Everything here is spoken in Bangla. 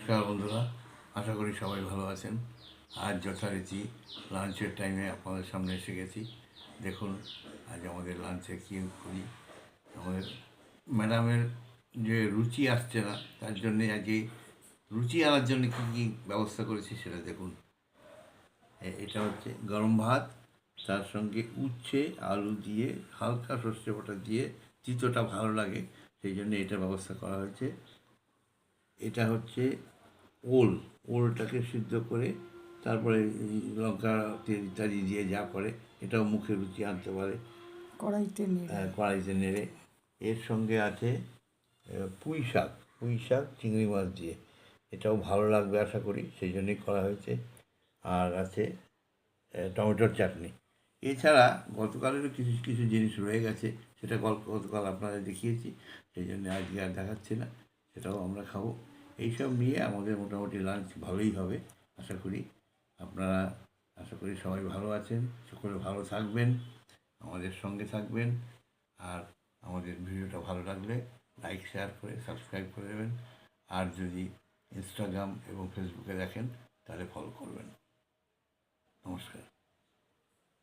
নমস্কার বন্ধুরা, আশা করি সবাই ভালো আছেন। আজ যথারীতি লাঞ্চের টাইমে আপনাদের সামনে এসে গেছি। দেখুন আজ আমাদের লাঞ্চে কী করি। আমাদের ম্যাডামের যে রুচি আসছে না, তার জন্যে আজকে রুচি আনার জন্য কী কী ব্যবস্থা করেছি সেটা দেখুন। এটা হচ্ছে গরম ভাত, তার সঙ্গে উচ্ছে আলু দিয়ে হালকা সর্ষে বাটা দিয়ে, তিতোটা ভালো লাগে সেই জন্য এটা ব্যবস্থা করা হয়েছে। এটা হচ্ছে ওল, ওলটাকে সিদ্ধ করে তারপরে লঙ্কা তেল ইত্যাদি দিয়ে যা করে, এটাও মুখে রুচি আনতে পারে। কড়াইতে নেড়ে এর সঙ্গে আছে পুঁই শাক, পুঁই শাক চিংড়ি মাছ দিয়ে, এটাও ভালো লাগবে আশা করি, সেই জন্যই করা হয়েছে। আর আছে টমেটোর চাটনি। এছাড়া গতকালেরও কিছু কিছু জিনিস রয়ে গেছে, সেটা গতকাল আপনাদের দেখিয়েছি, সেই জন্য আজকে আর দেখাচ্ছি না, সেটাও আমরা খাবো। এইসব নিয়ে আমাদের মোটামুটি লাঞ্চ ভালোই হবে আশা করি। আপনারা আশা করি সবাই ভালো আছেন, সকলে ভালো থাকবেন, আমাদের সঙ্গে থাকবেন। আর আমাদের ভিডিওটা ভালো লাগলে লাইক শেয়ার করে সাবস্ক্রাইব করে দেবেন। আর যদি ইনস্টাগ্রাম এবং ফেসবুকে দেখেন তাহলে ফলো করবেন। নমস্কার।